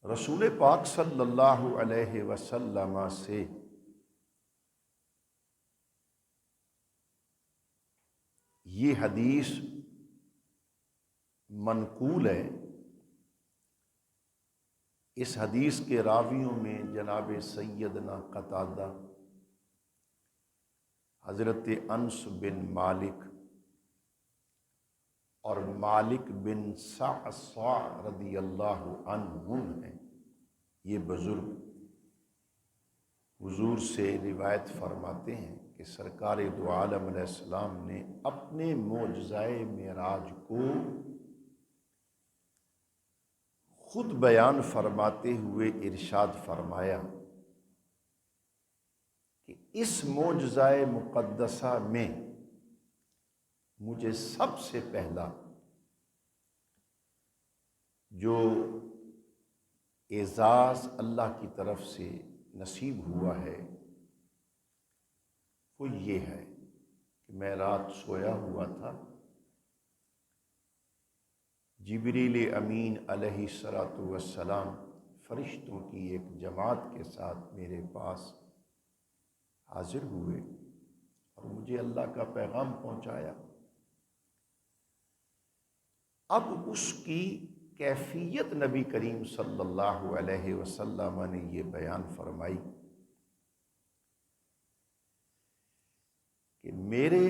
رسول پاک صلی اللہ علیہ وسلم سے یہ حدیث منقول ہے۔ اس حدیث کے راویوں میں جناب سیدنا قتادہ، حضرت انس بن مالک اور مالک بن صعصع رضی اللہ عنہم ہیں۔ یہ بزرگ حضور سے روایت فرماتے ہیں کہ سرکار دو عالم علیہ السلام نے اپنے معجزہ معراج کو خود بیان فرماتے ہوئے ارشاد فرمایا کہ اس معجزہ مقدسہ میں مجھے سب سے پہلا جو اعزاز اللہ کی طرف سے نصیب ہوا ہے وہ یہ ہے کہ میں رات سویا ہوا تھا، جبریل امین علیہ الصلوۃ والسلام فرشتوں کی ایک جماعت کے ساتھ میرے پاس حاضر ہوئے اور مجھے اللہ کا پیغام پہنچایا۔ اب اس کی کیفیت نبی کریم صلی اللہ علیہ وسلم نے یہ بیان فرمائی کہ میرے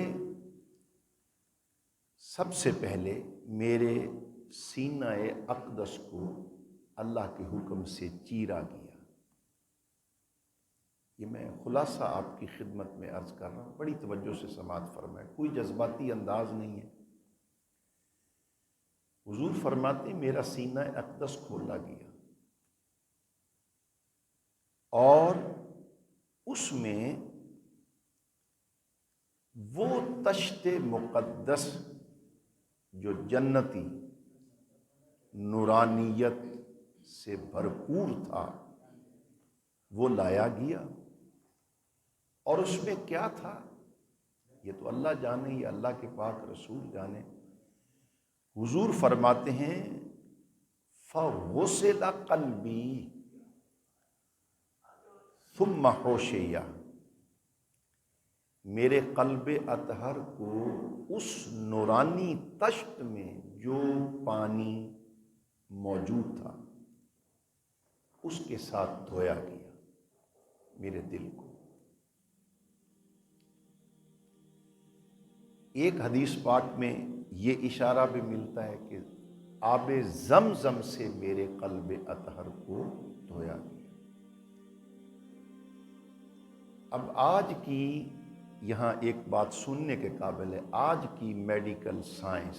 سب سے پہلے میرے سینہ اقدس کو اللہ کے حکم سے چیرا گیا۔ یہ میں خلاصہ آپ کی خدمت میں عرض کر رہا ہوں، بڑی توجہ سے سماعت فرمائیں، کوئی جذباتی انداز نہیں ہے۔ حضور فرماتے ہیں میرا سینہ اقدس کھولا گیا اور اس میں وہ طشت مقدس جو جنتی نورانیت سے بھرپور تھا وہ لایا گیا، اور اس میں کیا تھا یہ تو اللہ جانے، یہ اللہ کے پاک رسول جانے۔ حضور فرماتے ہیں فَغُسِلَ قَلْبِي ثُمَّ حُوشِیَ، میرے قلب اطہر کو اس نورانی طشت میں جو پانی موجود تھا اس کے ساتھ دھویا گیا میرے دل کو۔ ایک حدیث پاک میں یہ اشارہ بھی ملتا ہے کہ آب زمزم سے میرے قلب اطہر کو دھویا گیا۔ اب آج کی یہاں ایک بات سننے کے قابل ہے، آج کی میڈیکل سائنس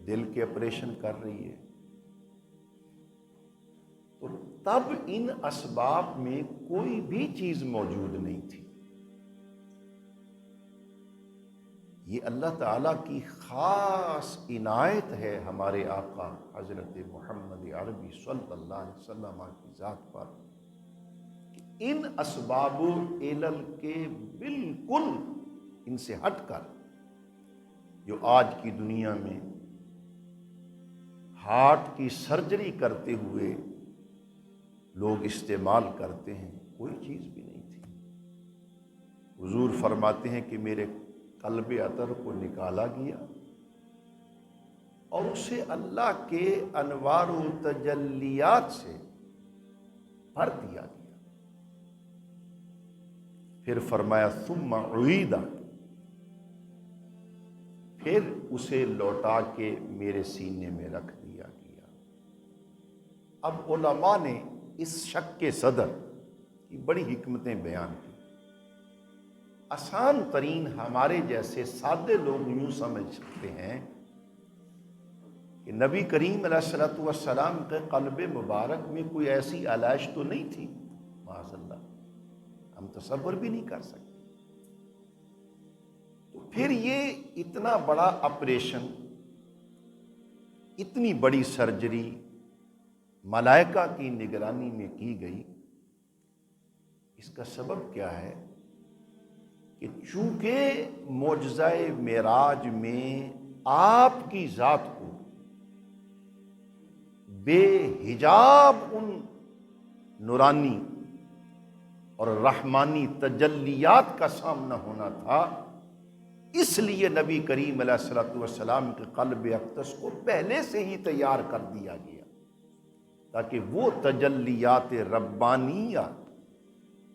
دل کے آپریشن کر رہی ہے، تو تب ان اسباب میں کوئی بھی چیز موجود نہیں تھی۔ یہ اللہ تعالیٰ کی خاص عنایت ہے ہمارے آقا حضرت محمد عربی صلی اللہ علیہ وسلم کی ذات پر کہ ان اسباب العلل کے بالکل ان سے ہٹ کر جو آج کی دنیا میں ہارٹ کی سرجری کرتے ہوئے لوگ استعمال کرتے ہیں، کوئی چیز بھی نہیں تھی۔ حضور فرماتے ہیں کہ میرے قلب اطہر کو نکالا گیا اور اسے اللہ کے انوار و تجلیات سے بھر دیا گیا۔ پھر فرمایا ثم اعید، پھر اسے لوٹا کے میرے سینے میں رکھ دیا گیا۔ اب علماء نے اس شق کے صدر کی بڑی حکمتیں بیان کی۔ آسان ترین ہمارے جیسے سادے لوگ یوں سمجھ سکتے ہیں کہ نبی کریم علیہ الصلوۃ والسلام کے قلب مبارک میں کوئی ایسی علائش تو نہیں تھی، معاذ اللہ، ہم تصور بھی نہیں کر سکتے۔ تو پھر یہ اتنا بڑا آپریشن، اتنی بڑی سرجری ملائکہ کی نگرانی میں کی گئی، اس کا سبب کیا ہے کہ چونکہ معجزہ معراج میں آپ کی ذات کو بے حجاب ان نورانی اور رحمانی تجلیات کا سامنا ہونا تھا، اس لیے نبی کریم علیہ الصلوۃ والسلام کے قلب اقدس کو پہلے سے ہی تیار کر دیا گیا تاکہ وہ تجلیات ربانیہ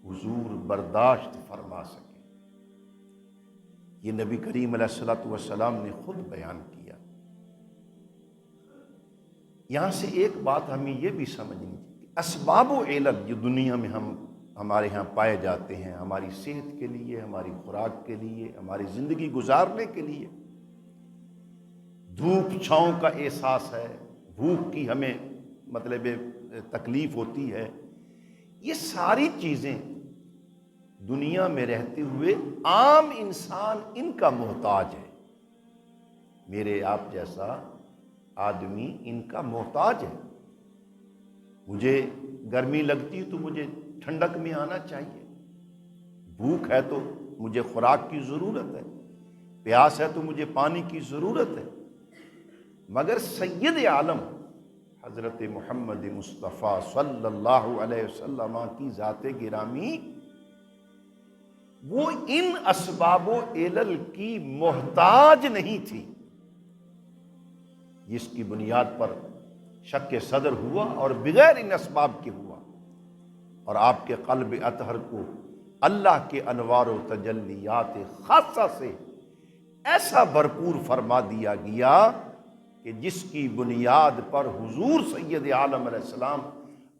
حضور برداشت فرما سکے۔ یہ نبی کریم علیہ الصلوۃ والسلام نے خود بیان کیا۔ یہاں سے ایک بات ہمیں یہ بھی سمجھنی چاہیے، اسباب و علل جو دنیا میں ہمارے ہاں پائے جاتے ہیں ہماری صحت کے لیے، ہماری خوراک کے لیے، ہماری زندگی گزارنے کے لیے، دھوپ چھاؤں کا احساس ہے، بھوک کی ہمیں تکلیف ہوتی ہے، یہ ساری چیزیں دنیا میں رہتے ہوئے عام انسان ان کا محتاج ہے۔ میرے آپ جیسا آدمی ان کا محتاج ہے۔ مجھے گرمی لگتی تو مجھے ٹھنڈک میں آنا چاہیے، بھوک ہے تو مجھے خوراک کی ضرورت ہے، پیاس ہے تو مجھے پانی کی ضرورت ہے، مگر سید عالم حضرت محمد مصطفیٰ صلی اللہ علیہ وسلم کی ذات گرامی وہ ان اسباب و علل کی محتاج نہیں تھی، جس کی بنیاد پر شک صدر ہوا اور بغیر ان اسباب کے ہوا، اور آپ کے قلب اطہر کو اللہ کے انوار و تجلیات خاصہ سے ایسا بھرپور فرما دیا گیا کہ جس کی بنیاد پر حضور سید عالم علیہ السلام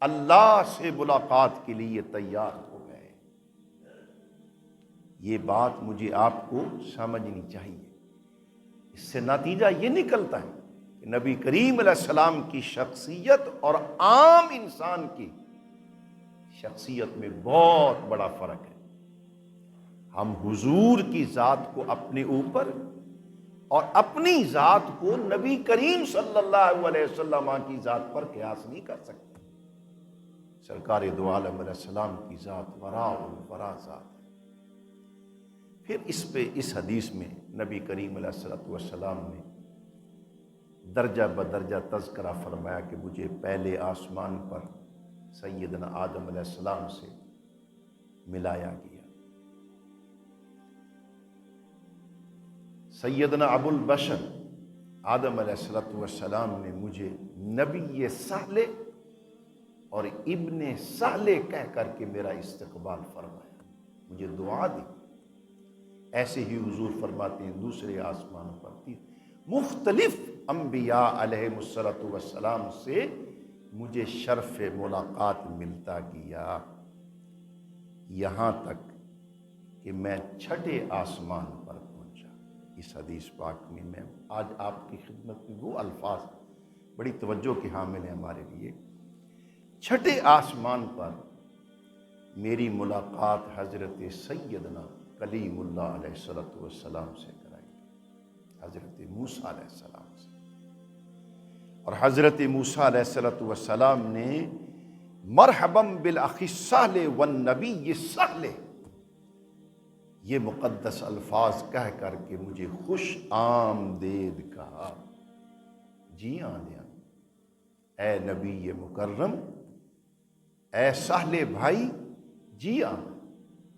اللہ سے ملاقات کے لیے تیار ہو گئے۔ یہ بات مجھے آپ کو سمجھنی چاہیے۔ اس سے نتیجہ یہ نکلتا ہے کہ نبی کریم علیہ السلام کی شخصیت اور عام انسان کی شخصیت میں بہت بڑا فرق ہے۔ ہم حضور کی ذات کو اپنے اوپر اور اپنی ذات کو نبی کریم صلی اللہ علیہ وسلم کی ذات پر قیاس نہیں کر سکتے۔ سرکار دو عالم علیہ السلام کی ذات وراء الورا ذات ہے۔ پھر اس حدیث میں نبی کریم علیہ السلام نے درجہ بدرجہ تذکرہ فرمایا کہ مجھے پہلے آسمان پر سیدنا آدم علیہ السلام سے ملایا گیا، سیدنا ابو البشر آدم علیہ السلام نے مجھے نبی صالح اور ابن صالح کہہ کر کے میرا استقبال فرمایا، مجھے دعا دی۔ ایسے ہی حضور فرماتے ہیں دوسرے آسمان پر مختلف انبیاء علیہ السلام سے مجھے شرف ملاقات ملتا گیا، یہاں تک کہ میں چھٹے آسمان پر پہنچا۔ اس حدیث پاک میں آج آپ کی خدمت میں وہ الفاظ بڑی توجہ کے حامل ہیں ہمارے لیے۔ چھٹے آسمان پر میری ملاقات حضرت سیدنا کلیم اللہ علیہ السلام سے کرائی گئی، حضرت موسیٰ علیہ السلام سے، اور حضرت موسیٰ علیہ السلام نے مرحباً بالاخ الصالح والنبی الصالح یہ مقدس الفاظ کہہ کر کے مجھے خوش آمدید کہا۔ جی آنیا اے نبی مکرم، اے صالح بھائی، جی آن،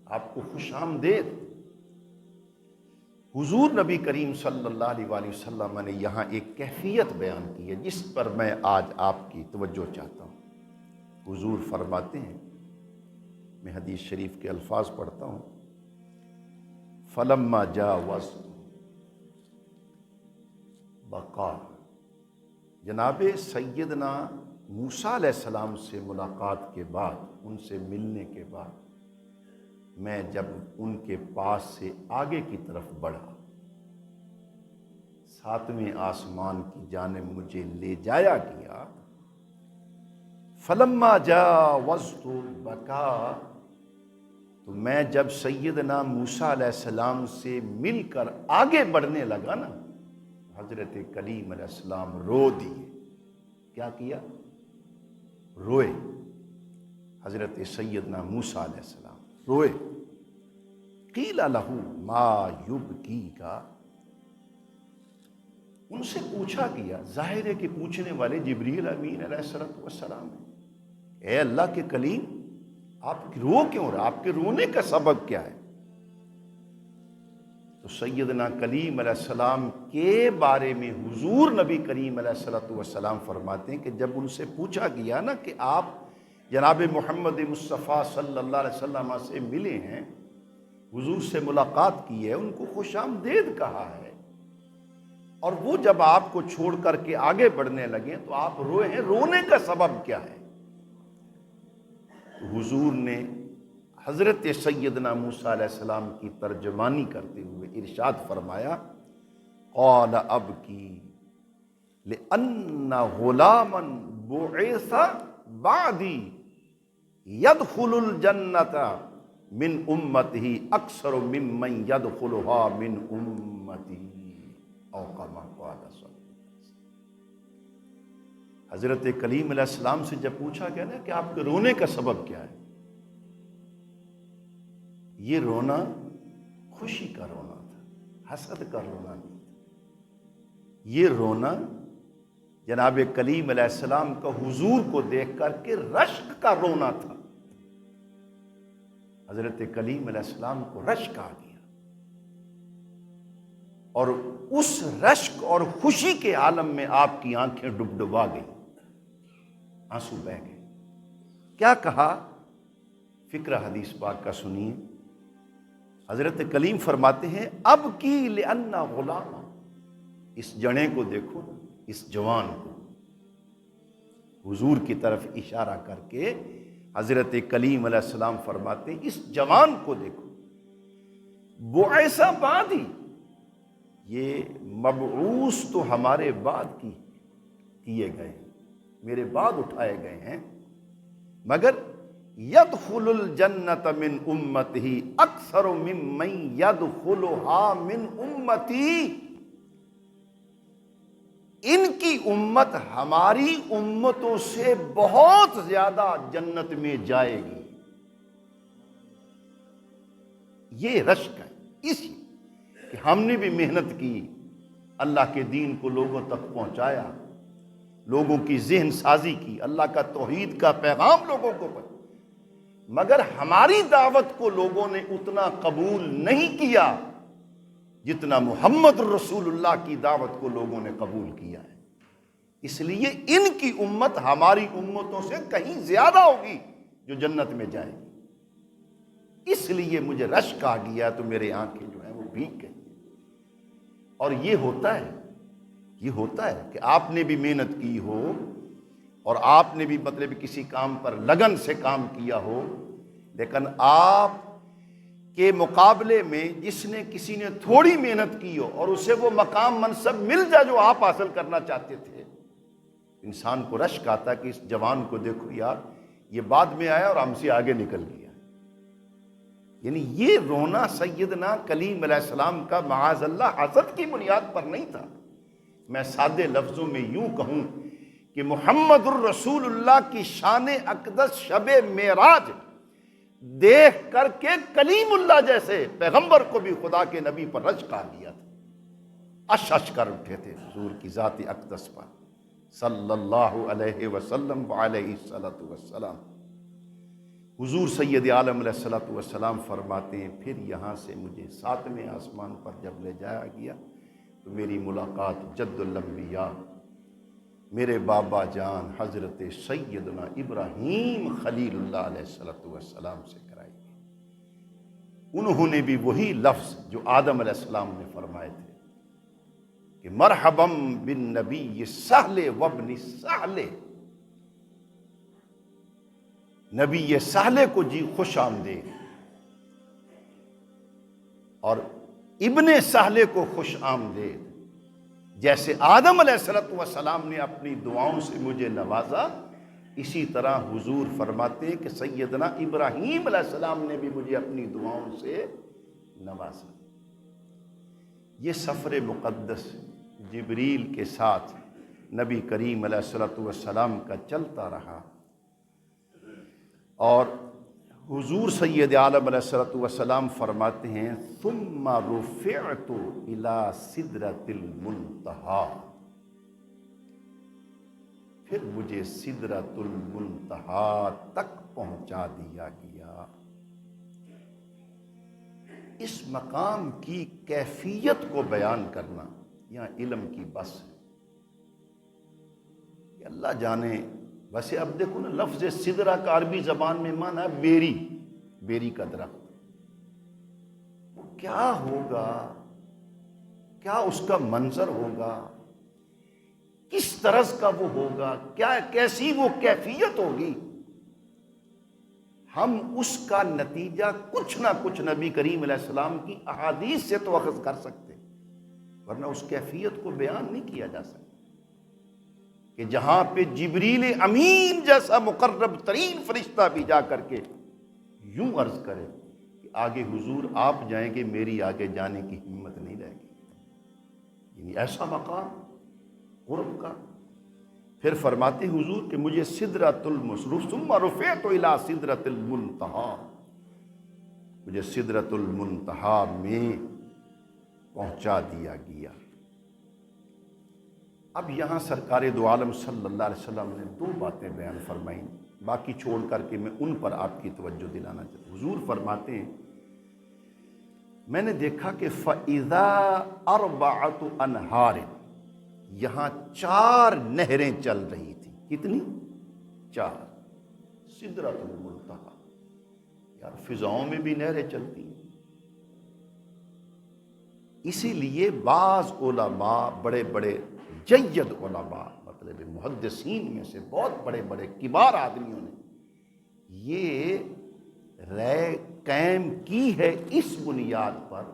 آپ کو خوش آمدید۔ حضور نبی کریم صلی اللہ علیہ وآلہ وسلم نے یہاں ایک کیفیت بیان کی ہے جس پر میں آج آپ کی توجہ چاہتا ہوں۔ حضور فرماتے ہیں، میں حدیث شریف کے الفاظ پڑھتا ہوں، فلما جاوزت بقا، جناب سیدنا موسیٰ علیہ السلام سے ملاقات کے بعد، ان سے ملنے کے بعد میں جب ان کے پاس سے آگے کی طرف بڑھا، ساتویں آسمان کی جانب مجھے لے جایا گیا، فلما جاوزت بقا، تو میں جب سیدنا موسیٰ علیہ السلام سے مل کر آگے بڑھنے لگا نا، حضرت کلیم علیہ السلام رو دیے۔ کیا کیا؟ روئے۔ حضرت سیدنا موسیٰ علیہ السلام روئے۔ قیل لہ ما یبکیک، ان سے پوچھا گیا، ظاہر ہے کہ پوچھنے والے جبریل امین علیہ السلام ہیں، اے اللہ کے کلیم آپ رو کیوں رہے، آپ کے رونے کا سبب کیا ہے؟ تو سیدنا کلیم علیہ السلام کے بارے میں حضور نبی کریم علیہ السلام فرماتے ہیں کہ جب ان سے پوچھا گیا نا کہ آپ جناب محمد مصطفیٰ صلی اللہ علیہ وسلم سے ملے ہیں، حضور سے ملاقات کی ہے، ان کو خوش آمدید کہا ہے، اور وہ جب آپ کو چھوڑ کر کے آگے بڑھنے لگے تو آپ روئے ہیں، رونے کا سبب کیا ہے؟ تو حضور نے حضرت سیدنا موسیٰ علیہ السلام کی ترجمانی کرتے ہوئے ارشاد فرمایا، قال ابکی لأن غلاما بعث بعدی يدخل الجنة من امته اکثر ممن يدخلها من امتی او کما قال صلی اللہ علیہ وسلم۔ حضرت کلیم علیہ السلام سے جب پوچھا گیا نا کہ آپ کے رونے کا سبب کیا ہے، یہ رونا خوشی کا رونا تھا، حسد کا رونا نہیں تھا، یہ رونا جناب کلیم علیہ السلام کا حضور کو دیکھ کر کے رشک کا رونا تھا۔ حضرت کلیم علیہ السلام کو رشک آ گیا، اور اس رشک اور خوشی کے عالم میں آپ کی آنکھیں ڈبڈبا گئی، آنسو بہہ گئے۔ کیا کہا؟ فکرہ حدیث پاک کا سنیے۔ حضرت کلیم فرماتے ہیں، اب کی لأن غلام، اس جنے کو دیکھو، اس جوان کو، حضور کی طرف اشارہ کر کے حضرت کلیم علیہ السلام فرماتے ہیں، اس جوان کو دیکھو، بعث بعدی، یہ مبعوث تو ہمارے بعد کیے گئے ہیں، میرے بعد اٹھائے گئے ہیں، مگر يدخل الجنة من امته اکثر ممن يدخلها من امتی، ان کی امت ہماری امتوں سے بہت زیادہ جنت میں جائے گی۔ یہ رشک ہے، اس لیے کہ ہم نے بھی محنت کی، اللہ کے دین کو لوگوں تک پہنچایا، لوگوں کی ذہن سازی کی، اللہ کا توحید کا پیغام لوگوں کو پہنچایا، مگر ہماری دعوت کو لوگوں نے اتنا قبول نہیں کیا جتنا محمد رسول اللہ کی دعوت کو لوگوں نے قبول کیا ہے۔ اس لیے ان کی امت ہماری امتوں سے کہیں زیادہ ہوگی جو جنت میں جائے گی، اس لیے مجھے رشک آ گیا تو میرے آنکھیں جو ہیں وہ بھیگ گئی۔ اور یہ ہوتا ہے کہ آپ نے بھی محنت کی ہو اور آپ نے بھی مطلب کسی کام پر لگن سے کام کیا ہو، لیکن آپ کے مقابلے میں جس نے کسی نے تھوڑی محنت کی ہو اور اسے وہ مقام منصب مل جائے جو آپ حاصل کرنا چاہتے تھے، انسان کو رشک آتا کہ اس جوان کو دیکھو یار، یہ بعد میں آیا اور ہم سے آگے نکل گیا۔ یعنی یہ رونا سیدنا کلیم علیہ السلام کا معاذ اللہ حسد کی بنیاد پر نہیں تھا۔ میں سادے لفظوں میں یوں کہوں کہ محمد الرسول اللہ کی شان اقدس شب معراج دیکھ کر کے کلیم اللہ جیسے پیغمبر کو بھی خدا کے نبی پر رشک آ گیا تھا، اش کر اٹھے تھے حضور کی ذات اقدس پر صلی اللہ علیہ وسلم وعلیہ الصلوۃ والسلام۔ حضور سید عالم علیہ الصلوۃ والسلام فرماتے ہیں، پھر یہاں سے مجھے 7ویں آسمان پر جب لے جایا گیا تو میری ملاقات جد الانبیاء میرے بابا جان حضرت سیدنا ابراہیم خلیل اللہ علیہ السلام سے کرائی گئی۔ انہوں نے بھی وہی لفظ جو آدم علیہ السلام نے فرمائے تھے کہ مرحبا بالنبی سہل وابن سہل، نبی سہل کو جی خوش آمدید، اور ابن سہل کو خوش آمدید۔ جیسے آدم علیہ السلام نے اپنی دعاؤں سے مجھے نوازا، اسی طرح حضور فرماتے ہیں کہ سیدنا ابراہیم علیہ السلام نے بھی مجھے اپنی دعاؤں سے نوازا۔ یہ سفر مقدس جبریل کے ساتھ نبی کریم علیہ السلام کا چلتا رہا، اور حضور سید عالم علیہ الصلوۃ والسلام فرماتے ہیں ثم رفعت الی سدرۃ المنتہا، پھر مجھے سدرۃ المنتہا تک پہنچا دیا گیا۔ اس مقام کی کیفیت کو بیان کرنا یہاں علم کی بس ہے کہ اللہ جانے۔ ویسے اب دیکھو نا، لفظ سدرہ کا عربی زبان میں معنی ہے بیری، بیری کا درخت۔ وہ کیا ہوگا، کیا اس کا منظر ہوگا، کس طرز کا وہ ہوگا، کیا کیسی وہ کیفیت ہوگی، ہم اس کا نتیجہ کچھ نہ کچھ نبی کریم علیہ السلام کی احادیث سے تو اخذ کر سکتے، ورنہ اس کیفیت کو بیان نہیں کیا جا سکتا۔ کہ جہاں پہ جبریل امین جیسا مقرب ترین فرشتہ بھی جا کر کے یوں عرض کرے کہ آگے حضور آپ جائیں گے، میری آگے جانے کی ہمت نہیں رہے گی، یعنی ایسا مقام قرب کا۔ پھر فرماتے حضور کہ مجھے سدرۃ المنتہا ثم رفعت الی سدرۃ المنتہا، مجھے سدرۃ المنتہا میں پہنچا دیا گیا۔ اب یہاں سرکار دو عالم صلی اللہ علیہ وسلم نے دو باتیں بیان فرمائیں، باقی چھوڑ کر کے میں ان پر آپ کی توجہ دلانا چاہتا ہوں۔ حضور فرماتے ہیں میں نے دیکھا کہ فَإِذَا أَرْبَعَةُ أَنْهَارٍ، یہاں 4 نہریں چل رہی تھیں۔ کتنی؟ 4۔ سدرۃ المنتہا، یار فضاؤں میں بھی نہریں چلتی ہیں۔ اسی لیے بعض علماء، بڑے بڑے جید علماء، مطلب محدثین میں سے بہت بڑے بڑے کبار آدمیوں نے یہ رائے قائم کی ہے اس بنیاد پر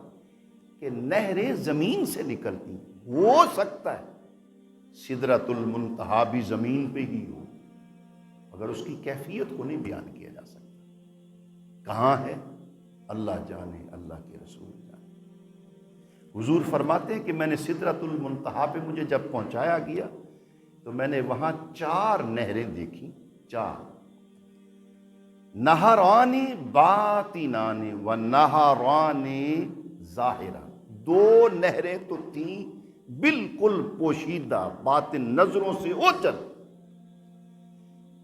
کہ نہریں زمین سے نکلتی ہیں۔ ہو سکتا ہے سدرۃ المنتہا بھی زمین پہ ہی ہو، مگر اس کی کیفیت کو نہیں بیان کیا جا سکتا۔ کہاں ہے اللہ جانے، اللہ کے رسول جانے۔ حضور فرماتے ہیں کہ میں نے سدرۃ المنتہا پہ مجھے جب پہنچایا گیا تو میں نے وہاں 4 نہریں دیکھی، 4 نہران باطنان و نہران ظاہرہ، 2 نہریں تو تھیں بالکل پوشیدہ، باطن نظروں سے اوجل،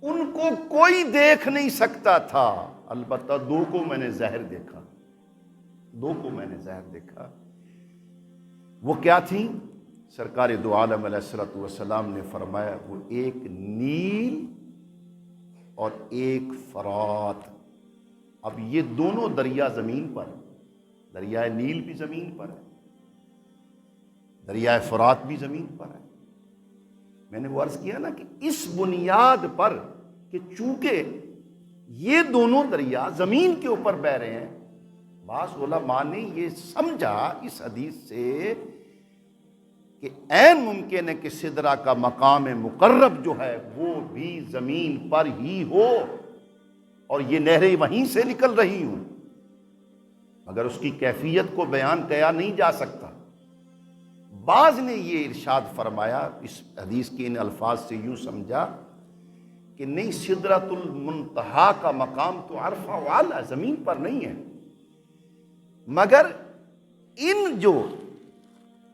ان کو کوئی دیکھ نہیں سکتا تھا۔ البتہ 2 کو میں نے ظاہر دیکھا، 2 کو میں نے ظاہر دیکھا۔ وہ کیا تھیں؟ سرکار دو عالم علیہ الصلوۃ والسلام نے فرمایا وہ ایک نیل اور ایک فرات۔ اب یہ دونوں دریا زمین پر، دریائے نیل بھی زمین پر ہے، دریائے فرات بھی زمین پر ہے۔ میں نے وہ عرض کیا نا کہ اس بنیاد پر کہ چونکہ یہ دونوں دریا زمین کے اوپر بہہ رہے ہیں، بعض علماء نے یہ سمجھا اس حدیث سے کہ عین ممکن ہے کہ سدرہ کا مقام مقرب جو ہے وہ بھی زمین پر ہی ہو اور یہ نہریں وہیں سے نکل رہی ہوں، مگر اس کی کیفیت کو بیان کیا نہیں جا سکتا۔ بعض نے یہ ارشاد فرمایا، اس حدیث کے ان الفاظ سے یوں سمجھا کہ نہیں، سدرۃ المنتہا کا مقام تو عرفہ والا زمین پر نہیں ہے، مگر ان جو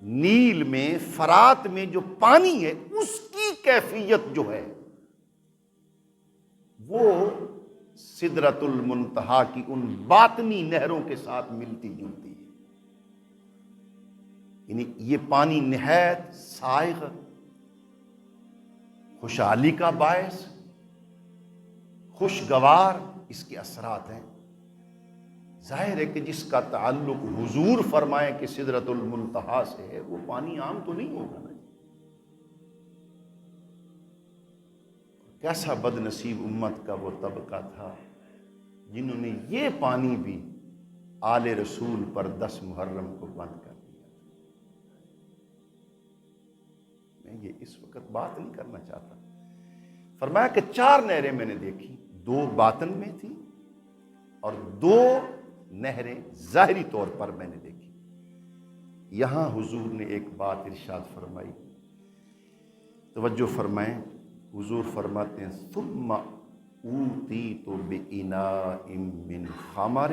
نیل میں، فرات میں جو پانی ہے اس کی کیفیت جو ہے وہ سدرۃ المنتہا کی ان باطنی نہروں کے ساتھ ملتی جلتی ہے۔ یعنی یہ پانی نہایت سائغ، خوشحالی کا باعث، خوشگوار اس کے اثرات ہیں۔ ظاہر ہے کہ جس کا تعلق حضور فرمائے کہ سدرۃ المنتہا سے ہے، وہ پانی عام تو نہیں ہوگا نا۔ کیسا بد نصیب امت کا وہ طبقہ تھا جنہوں نے یہ پانی بھی آل رسول پر 10 محرم کو بند کر دیا۔ میں یہ اس وقت بات نہیں کرنا چاہتا۔ فرمایا کہ 4 نہریں میں نے دیکھی، 2 باطن میں تھی اور 2 نہریں ظاہری طور پر میں نے دیکھی۔ یہاں حضور نے ایک بات ارشاد فرمائی، توجہ فرمائیں۔ حضور فرماتے ہیں ثم اوتیت باناء من خمر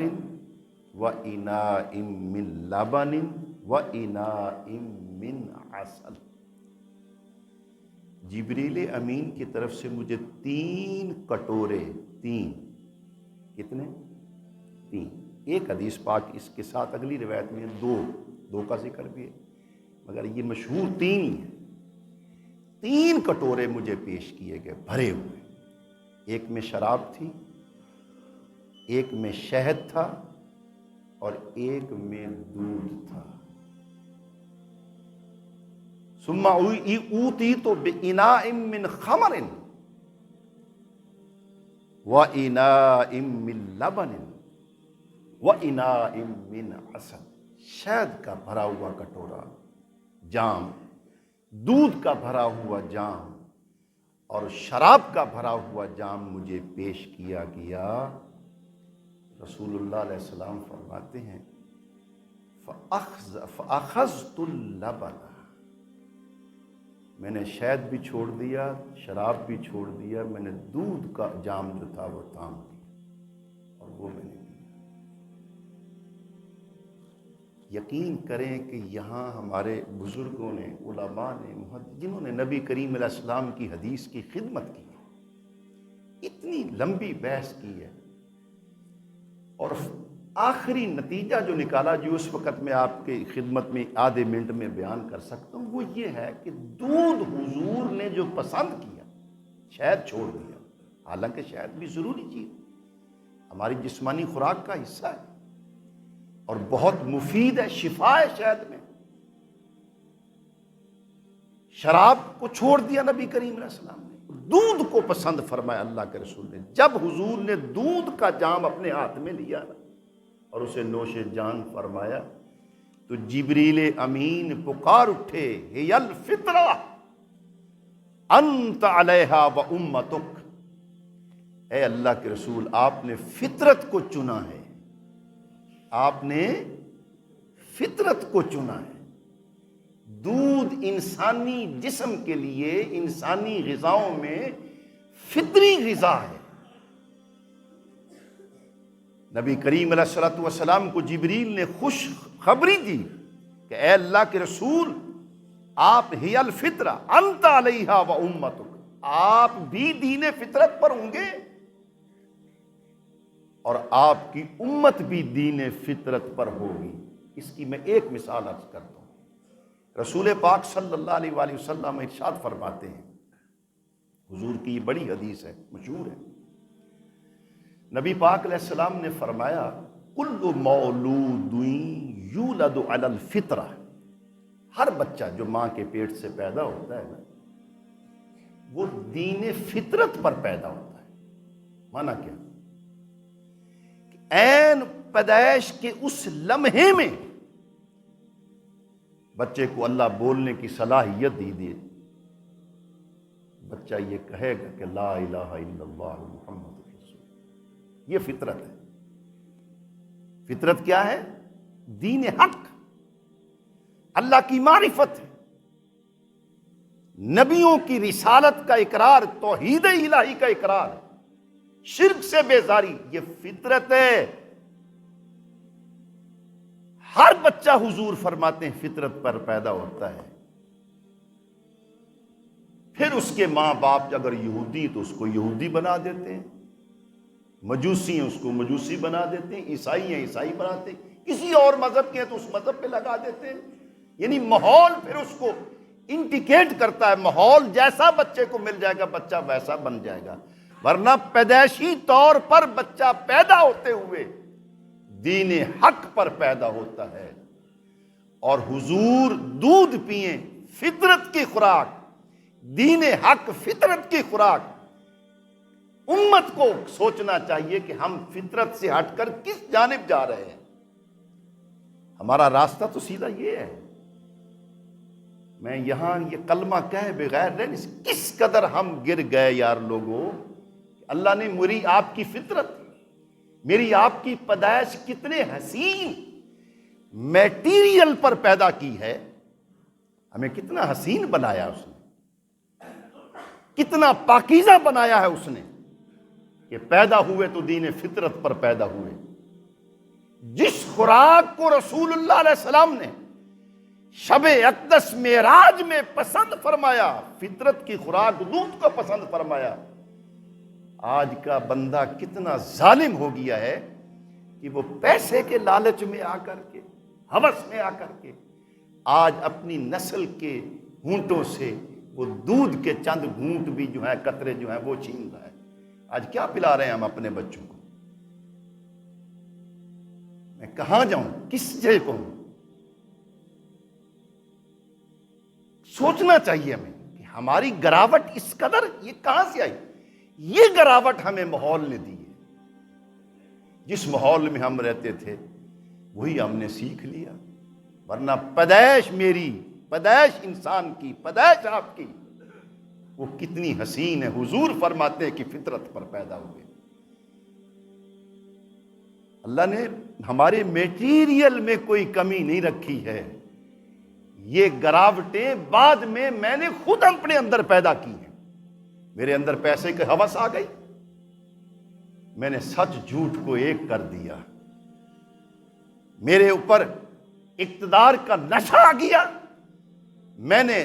واناء من لبن واناء من عسل۔ جبریل امین کی طرف سے مجھے 3 کٹورے، 3 کتنے؟ 3۔ ایک حدیث پاک اس کے ساتھ اگلی روایت میں 2 کا ذکر بھی ہے، مگر یہ مشہور 3 ہی ہے۔ 3 کٹورے مجھے پیش کیے گئے بھرے ہوئے، ایک میں شراب تھی، ایک میں شہد تھا اور ایک میں دودھ تھا۔ ثم اوتیت باناء من خمر واناء من لبن واناء من عسل۔ شہد کا بھرا ہوا کٹورا، جام، دودھ کا بھرا ہوا جام اور شراب کا بھرا ہوا جام مجھے پیش کیا گیا۔ رسول اللہ علیہ السلام فرماتے ہیں فَأَخَذْتُ اللَّبَنَ، میں نے شہد بھی چھوڑ دیا، شراب بھی چھوڑ دیا، میں نے دودھ کا جام جو تھا وہ تھام دیا اور وہ میں نے پیا۔ یقین کریں کہ یہاں ہمارے بزرگوں نے، علماء نے، جنہوں نے نبی کریم علیہ السلام کی حدیث کی خدمت کی ہے، اتنی لمبی بحث کی ہے، اور آخری نتیجہ جو نکالا، جو اس وقت میں آپ کی خدمت میں آدھے منٹ میں بیان کر سکتا ہوں، وہ یہ ہے کہ دودھ حضور نے جو پسند کیا، شہد چھوڑ دیا، حالانکہ شہد بھی ضروری چیز ہماری جسمانی خوراک کا حصہ ہے اور بہت مفید ہے، شفا ہے شہد میں۔ شراب کو چھوڑ دیا نبی کریم علیہ السلام نے، دودھ کو پسند فرمایا اللہ کے رسول نے۔ جب حضور نے دودھ کا جام اپنے ہاتھ میں لیا اور اسے نوش جان فرمایا تو جبریل امین پکار اٹھے، ہی الفطرہ انت علیہا و امتک، اے اللہ کے رسول آپ نے فطرت کو چنا ہے، آپ نے فطرت کو چنا ہے۔ دودھ انسانی جسم کے لیے، انسانی غذاؤں میں فطری غذا ہے۔ نبی کریم علیہ الصلوۃ والسلام کو جبریل نے خوش خبری دی کہ اے اللہ کے رسول آپ ہی الفطرہ انت علیہا و امتک، آپ بھی دین فطرت پر ہوں گے اور آپ کی امت بھی دین فطرت پر ہوگی۔ اس کی میں ایک مثال عرض کرتا ہوں۔ رسول پاک صلی اللہ علیہ وآلہ وسلم ارشاد فرماتے ہیں، حضور کی یہ بڑی حدیث ہے، مشہور ہے۔ نبی پاک علیہ السلام نے فرمایا کل مولود یولد علی الفطرہ، ہر بچہ جو ماں کے پیٹ سے پیدا ہوتا ہے نا، وہ دین فطرت پر پیدا ہوتا ہے۔ مانا کیا؟ عین پیدائش کے اس لمحے میں بچے کو اللہ بولنے کی صلاحیت دی، بچہ یہ کہے گا کہ لا الہ الا اللہ محمد رسول اللہ۔ یہ فطرت ہے۔ فطرت کیا ہے؟ دین حق، اللہ کی معرفت ہے، نبیوں کی رسالت کا اقرار، توحید الہی کا اقرار، شرک سے بیزاری، یہ فطرت ہے۔ ہر بچہ حضور فرماتے ہیں فطرت پر پیدا ہوتا ہے۔ پھر اس کے ماں باپ اگر یہودی تو اس کو یہودی بنا دیتے ہیں، مجوسی ہیں اس کو مجوسی بنا دیتے ہیں، عیسائی ہیں عیسائی بناتے ہیں، کسی اور مذہب کے ہیں تو اس مذہب پہ لگا دیتے ہیں۔ یعنی ماحول پھر اس کو انڈیکیٹ کرتا ہے، ماحول جیسا بچے کو مل جائے گا بچہ ویسا بن جائے گا، ورنہ پیدائشی طور پر بچہ پیدا ہوتے ہوئے دین حق پر پیدا ہوتا ہے۔ اور حضور دودھ پئیں، فطرت کی خوراک، دین حق فطرت کی خوراک۔ امت کو سوچنا چاہیے کہ ہم فطرت سے ہٹ کر کس جانب جا رہے ہیں۔ ہمارا راستہ تو سیدھا یہ ہے۔ میں یہاں یہ کلمہ کہے بغیر نہیں، کس قدر ہم گر گئے یار لوگوں۔ اللہ نے میری آپ کی فطرت، میری آپ کی پیدائش کتنے حسین میٹیریل پر پیدا کی ہے، ہمیں کتنا حسین بنایا اس نے، کتنا پاکیزہ بنایا ہے اس نے، کہ پیدا ہوئے تو دین فطرت پر پیدا ہوئے. جس خوراک کو رسول اللہ علیہ السلام نے شب اقدس معراج میں پسند فرمایا، فطرت کی خوراک دودھ کو پسند فرمایا، آج کا بندہ کتنا ظالم ہو گیا ہے کہ وہ پیسے کے لالچ میں آ کر کے، ہوس میں آ کر کے آج اپنی نسل کے ہونٹوں سے وہ دودھ کے چند گھونٹ بھی جو ہیں، قطرے جو ہیں وہ چھین رہا ہے. آج کیا پلا رہے ہیں ہم اپنے بچوں کو؟ میں کہاں جاؤں، کس جگہ کو ہوں؟ سوچنا چاہیے ہمیں کہ ہماری گراوٹ اس قدر یہ کہاں سے آئی؟ یہ گراوٹ ہمیں ماحول نے دی ہے. جس ماحول میں ہم رہتے تھے وہی ہم نے سیکھ لیا، ورنہ پیدائش میری، پیدائش انسان کی، پیدائش آپ کی وہ کتنی حسین ہے. حضور فرماتے ہیں کہ فطرت پر پیدا ہوئے. اللہ نے ہمارے میٹیریل میں کوئی کمی نہیں رکھی ہے. یہ گراوٹیں بعد میں نے خود اپنے اندر پیدا کی ہیں. میرے اندر پیسے کی ہوس آ گئی، میں نے سچ جھوٹ کو ایک کر دیا. میرے اوپر اقتدار کا نشہ آ گیا، میں نے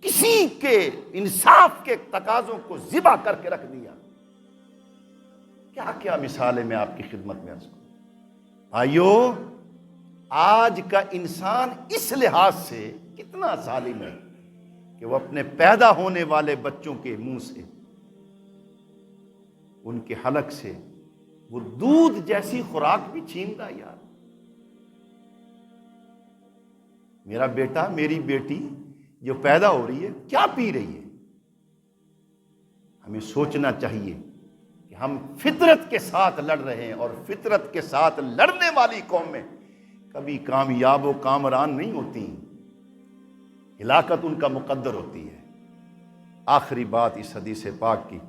کسی کے انصاف کے تقاضوں کو ذبح کر کے رکھ دیا. کیا کیا مثالیں میں آپ کی خدمت میں عرض کروں. بھائیو، آج کا انسان اس لحاظ سے کتنا ظالم ہے کہ وہ اپنے پیدا ہونے والے بچوں کے منہ سے، ان کے حلق سے وہ دودھ جیسی خوراک بھی چھین رہا. یار میرا بیٹا، میری بیٹی جو پیدا ہو رہی ہے کیا پی رہی ہے؟ ہمیں سوچنا چاہیے کہ ہم فطرت کے ساتھ لڑ رہے ہیں، اور فطرت کے ساتھ لڑنے والی قومیں کبھی کامیاب و کامران نہیں ہوتی، ہلاکت ان کا مقدر ہوتی ہے. آخری بات اس حدیث پاک کی،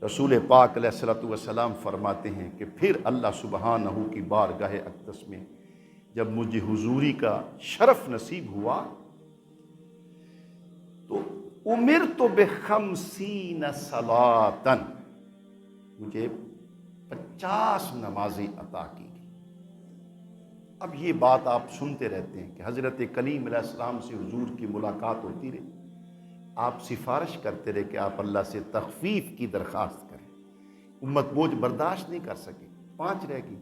رسول پاک علیہ الصلوۃ والسلام فرماتے ہیں کہ پھر اللہ سبحانہ کی بارگاہ اقدس میں جب مجھے حضوری کا شرف نصیب ہوا تو امرت ب50 صلاۃ، مجھے 50 نمازیں عطا کی گئی. اب یہ بات آپ سنتے رہتے ہیں کہ حضرت کلیم علیہ السلام سے حضور کی ملاقات ہوتی رہی، آپ سفارش کرتے رہے کہ آپ اللہ سے تخفیف کی درخواست کریں. امت بوجھ برداشت نہیں کر سکے، 5 رہ گئی.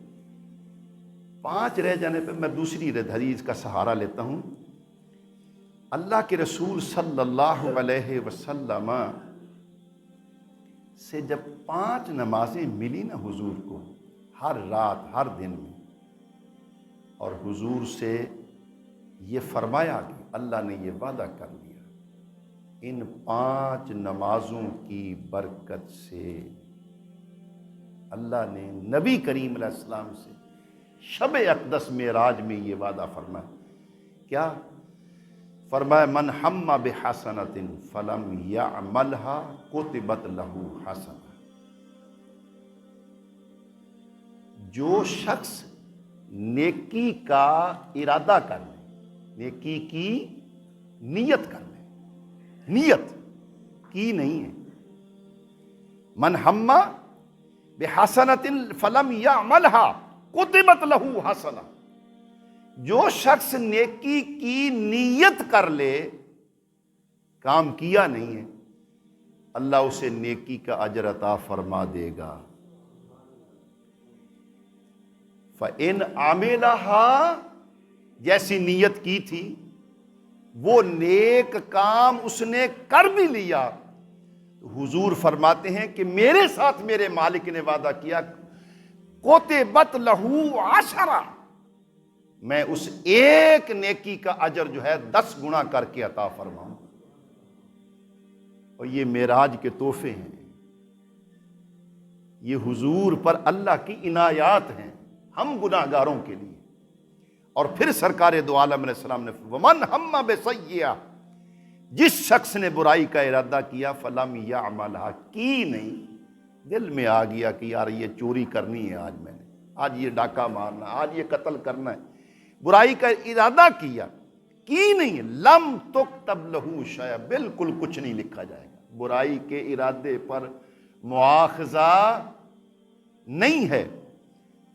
5 رہ جانے پہ میں دوسری حدیث کا سہارا لیتا ہوں. اللہ کے رسول صلی اللہ علیہ وسلم سے جب 5 نمازیں ملی نا حضور کو، ہر رات ہر دن میں، اور حضور سے یہ فرمایا کہ اللہ نے یہ وعدہ کر لیا ان 5 نمازوں کی برکت سے اللہ نے نبی کریم علیہ السلام سے شب اقدس معراج میں یہ وعدہ فرمایا. کیا فرمایا؟ من ہم بحسنۃ فلم یعملها کتبت له حسنہ. جو شخص نیکی کا ارادہ کر لے، نیکی کی نیت کر لے، نیت کی نہیں ہے، من ہم بحسنۃ فلم یعملها کتبت له حسنہ. جو شخص نیکی کی نیت کر لے، کام کیا نہیں ہے، اللہ اسے نیکی کا اجر عطا فرما دے گا. فَإِنْ عَمِلَهَا، جیسی نیت کی تھی وہ نیک کام اس نے کر بھی لیا، حضور فرماتے ہیں کہ میرے ساتھ میرے مالک نے وعدہ کیا کتبت لَهُ 10، میں اس ایک نیکی کا اجر جو ہے 10 گنا کر کے عطا فرماؤں. اور یہ معراج کے تحفے ہیں، یہ حضور پر اللہ کی عنایات ہیں ہم گناہگاروں کے لیے. اور پھر سرکار دو عالم علیہ السلام نے ومن ہم بسیئہ، جس شخص نے برائی کا ارادہ کیا فلم یعملھا، کی نہیں، دل میں آ گیا کہ یار یہ چوری کرنی ہے آج، میں نے آج یہ ڈاکہ مارنا، آج یہ قتل کرنا ہے، برائی کا ارادہ کیا، کی نہیں، لم تکتب لہو شیء، بالکل کچھ نہیں لکھا جائے گا. برائی کے ارادے پر مواخذہ نہیں ہے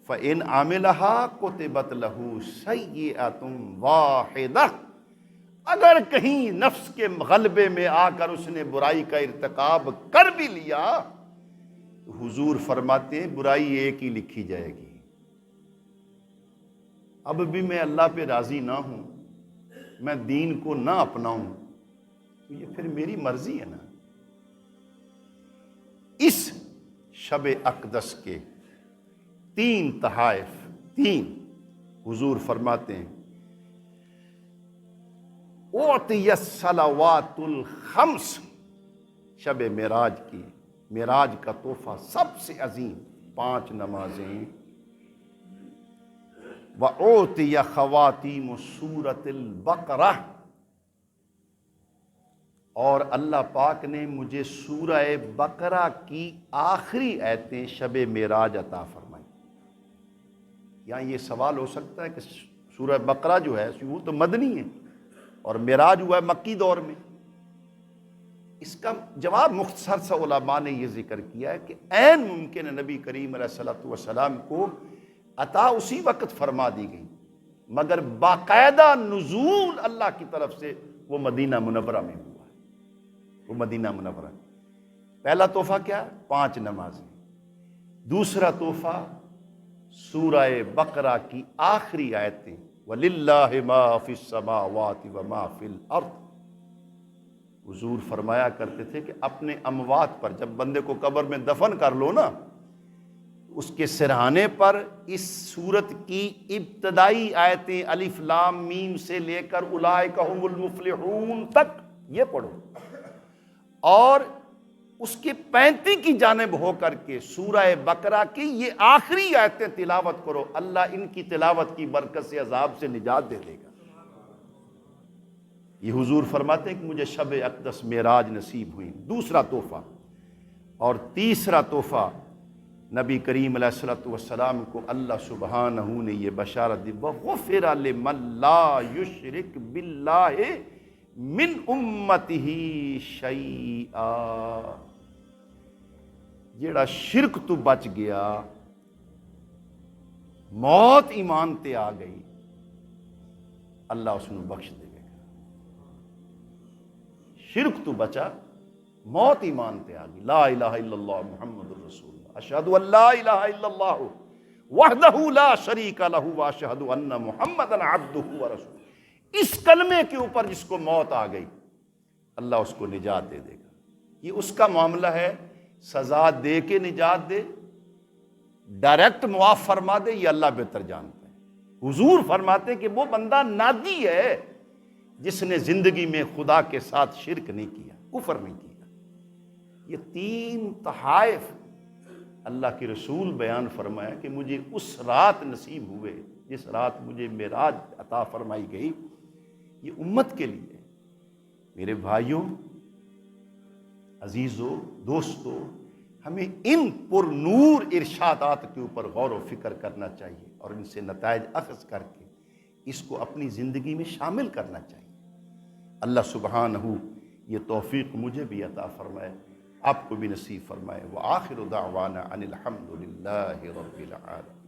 فَإِنْ عَمِلَهَا كُتِبَتْ لَهُ سَيِّئَةٌ وَاحِدَةٌ، اگر کہیں نفس کے غلبے میں آ کر اس نے برائی کا ارتکاب کر بھی لیا تو حضور فرماتے ہیں برائی ایک ہی لکھی جائے گی۔ اب بھی میں اللہ پہ راضی نہ ہوں، میں دین کو نہ اپناؤں تو یہ پھر میری مرضی ہے نا۔ اس شب اقدس کے 3 تحائف، 3 حضور فرماتے ہیں اعطی الصلوات الخمس، شب معراج کی، معراج کا تحفہ سب سے عظیم 5 نمازیں، وَأُعْطِيَ خَوَاتِيمُ سورۃ البقرہ، اور اللہ پاک نے مجھے سورہ بقرہ کی آخری آیتیں شب معراج عطا فرمائی۔ یہاں یہ سوال ہو سکتا ہے کہ سورہ بقرہ جو ہے وہ تو مدنی ہے اور معراج ہوا ہے مکی دور میں۔ اس کا جواب مختصر سا علماء نے یہ ذکر کیا ہے کہ عین ممکن ہے نبی کریم علیہ الصلوۃ والسلام کو عطا اسی وقت فرما دی گئی، مگر باقاعدہ نزول اللہ کی طرف سے وہ مدینہ منورہ میں ہوا ہے، وہ مدینہ منورہ۔ پہلا تحفہ کیا؟ 5 نمازیں۔ دوسرا تحفہ سورہ بقرہ کی آخری آیتیں، وَلِلَّهِ مَا فِي السَّمَاوَاتِ وَمَا فِي الْأَرْضِ۔ حضور فرمایا کرتے تھے کہ اپنے اموات پر، جب بندے کو قبر میں دفن کر لو نا، اس کے سرہانے پر اس سورت کی ابتدائی آیتیں الف لام میم سے لے کر اولئک ھم المفلحون تک یہ پڑھو، اور اس کے 35 کی جانب ہو کر کے سورہ بقرہ کی یہ آخری آیتیں تلاوت کرو، اللہ ان کی تلاوت کی برکت سے عذاب سے نجات دے دے گا۔ یہ حضور فرماتے ہیں کہ مجھے شب اقدس معراج نصیب ہوئی، دوسرا تحفہ۔ اور تیسرا تحفہ نبی کریم علیہ الصلوۃ والسلام کو اللہ سبحانہ نے یہ بشارت دی، وَغُفِرَ لِمَن لَا يُشْرِكْ بِاللَّهِ من امتہ شیئا، جیڑا شرک تو بچ گیا، موت ایمان تے آ گئی، اللہ اس نے بخش دے گا۔ شرک تو بچا، موت ایمان تے آ گئی، لا الہ الا اللہ محمد الرسول اللہ، اشہد ان لا الہ الا اللہ وحدہ لا شریک لہ واشہد ان محمدا عبدہ ورسولہ۔ اس کلمے کے اوپر جس کو موت آ گئی، اللہ اس کو نجات دے دے گا۔ یہ اس کا معاملہ ہے، سزا دے کے نجات دے، ڈائریکٹ معاف فرما دے، یہ اللہ بہتر جانتا ہے۔ حضور فرماتے ہیں کہ وہ بندہ نادی ہے جس نے زندگی میں خدا کے ساتھ شرک نہیں کیا، کفر نہیں کیا۔ یہ 3 تحائف اللہ کے رسول بیان فرمایا کہ مجھے اس رات نصیب ہوئے جس رات مجھے معراج عطا فرمائی گئی، یہ امت کے لیے۔ میرے بھائیوں، عزیزوں، دوستوں، ہمیں ان پر نور ارشادات کے اوپر غور و فکر کرنا چاہیے اور ان سے نتائج اخذ کر کے اس کو اپنی زندگی میں شامل کرنا چاہیے۔ اللہ سبحانہ یہ توفیق مجھے بھی عطا فرمائے، آپ کو بھی نصیب فرمائے۔ وآخر دعوانا ان الحمد للہ رب العالمین۔